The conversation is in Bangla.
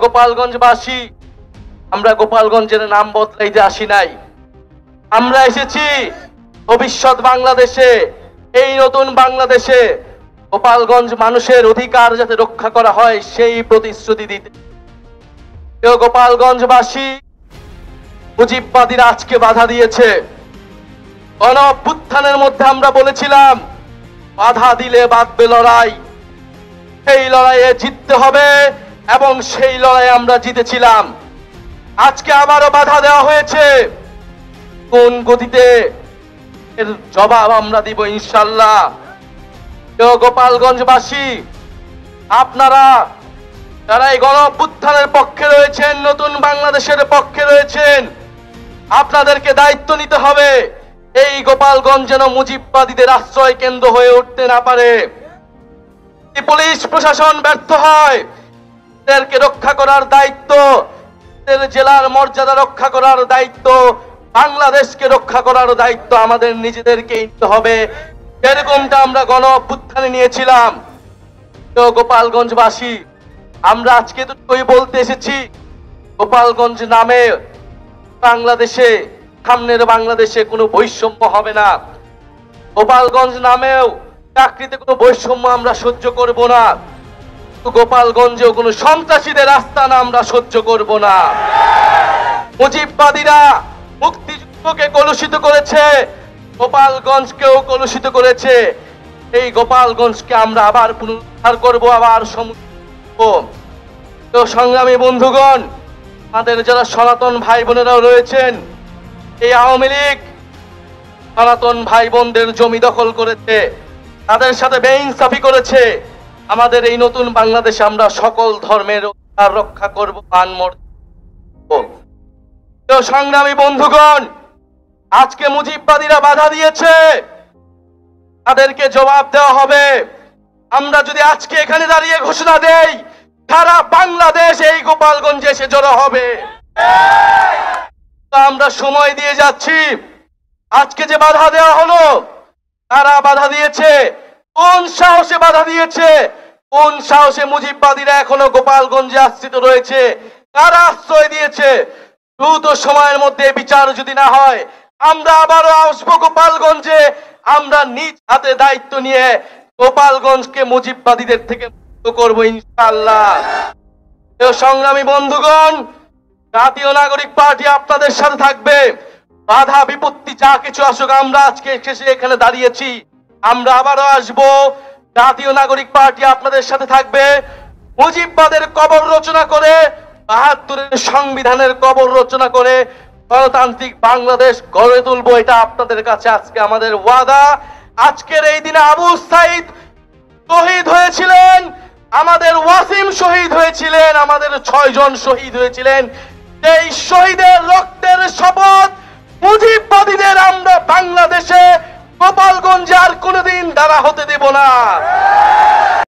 গোপালগঞ্জবাসী, আমরা গোপালগঞ্জের নাম বদলাইতে আসি নাই। আমরা এসেছি ভবিষ্যৎ বাংলাদেশে, এই নতুন বাংলাদেশে গোপালগঞ্জ মানুষের অধিকার যাতে রক্ষা করা হয় সেই প্রতিশ্রুতি দিতে। গোপালগঞ্জবাসী, মুজিববাদীরা আজকে বাধা দিয়েছে। গণ অভ্যুত্থানের মধ্যে আমরা বলেছিলাম বাধা দিলে বাঁধবে লড়াই, সেই লড়াইয়ে জিততে হবে এবং সেই লড়াইয়ে আমরা জিতেছিলাম। আজকে আবারও বাধা দেওয়া হয়েছে, কোন গতিতে এর জবাব আমরা দিব ইনশাআল্লাহ। গোপালগঞ্জবাসী, আপনারা যারা এই গণ অভ্যুত্থানের পক্ষে রয়েছেন, নতুন বাংলাদেশের পক্ষে রয়েছেন, আপনাদেরকে দায়িত্ব নিতে হবে এই গোপালগঞ্জ যেন মুজিববাদীদের আশ্রয় কেন্দ্র হয়ে উঠতে না পারে। পুলিশ প্রশাসন ব্যর্থ হয়, এদেরকে রক্ষা করার দায়িত্ব, জেলার মর্যাদা রক্ষা করার দায়িত্ব, বাংলাদেশকে রক্ষা করার দায়িত্ব আমাদের নিজেদেরকে নিতে হবে, যেরকমটা আমরা গণ অভ্যুত্থানে নিয়েছিলাম। তো গোপালগঞ্জবাসী, আমরা আজকে তো বলতে এসেছি গোপালগঞ্জ নামে বাংলাদেশে, সামনের বাংলাদেশে কোনো বৈষম্য হবে না। গোপালগঞ্জ নামেও চাকরিতে কোনো বৈষম্য আমরা সহ্য করব না। গোপালগঞ্জেও কোনো সন্ত্রাসীদের আস্তানা আমরা সহ্য করব না। মুজিববাদীরা মুক্তিযুদ্ধকে কলুষিত করেছে, গোপালগঞ্জকেও কলুষিত করেছে। এই গোপালগঞ্জকে আমরা আবার পুনরুদ্ধার করব, আবার তো সংগ্রামী বন্ধুগণ, আমাদের যারা সনাতন ভাই বোনেরাও রয়েছেন, এই আওয়ামী লীগ সনাতন ভাই বোনদের জমি দখল করেছে, তাদের সাথে বেইনসাফি করেছে। আমাদের এই নতুন বাংলাদেশে আমরা সকল ধর্মের অধিকার রক্ষা করব, সংগ্রামী বন্ধুগণ, আজকে মুজিববাদীরা বাধা দিয়েছে, তাদেরকে জবাব দেওয়া হবে। আমরা যদি আজকে এখানে দাঁড়িয়ে ঘোষণা দেই সারা বাংলাদেশ এই গোপালগঞ্জে এসে জড়ো হবে, আমরা সময় দিয়ে যাচ্ছি। আজকে যে বাধা দেওয়া হলো, তারা বাধা দিয়েছে, কোন সাহসে বাধা দিয়েছে? কোন সাহসে মুজিববাদীরা এখনো গোপালগঞ্জে আশ্রিত রয়েছে? কারা আশ্রয় দিয়েছে? দ্রুত সময়ের মধ্যে বিচার যদি না হয়, আমরা আবারও আসবো গোপালগঞ্জে। আমরা নিজ হাতে দায়িত্ব নিয়ে গোপালগঞ্জকে মুজিববাদীদের থেকে মুক্ত করবো ইনশাআল্লাহ। সংগ্রামী বন্ধুগণ, জাতীয় নাগরিক পার্টি আপনাদের সাথে থাকবে। বাধা বিপত্তি যা কিছু আসুক, আমরা আজকে শেষে এখানে দাঁড়িয়েছি, আমরা আবারও আসবো। জাতীয় নাগরিক পার্টি আপনাদের সাথে থাকবে। মুজিববাদের কবর রচনা করে, ৭২-এর সংবিধানের কবর রচনা করে গণতান্ত্রিক বাংলাদেশ গড়ে তুলবো, এটা আপনাদের কাছে আজকে আমাদের ওয়াদা। আজকের এই দিনে আবু সাইদ শহীদ হয়েছিলেন, আমাদের ওয়াসিম শহীদ হয়েছিলেন, আমাদের ৬ জন শহীদ হয়েছিলেন। এই শহীদের রক্তের শপথ মুজিববাদীদের আমরা বাংলাদেশে গোপালগঞ্জে আর কোনোদিন দাঁড়া হতে দেব না।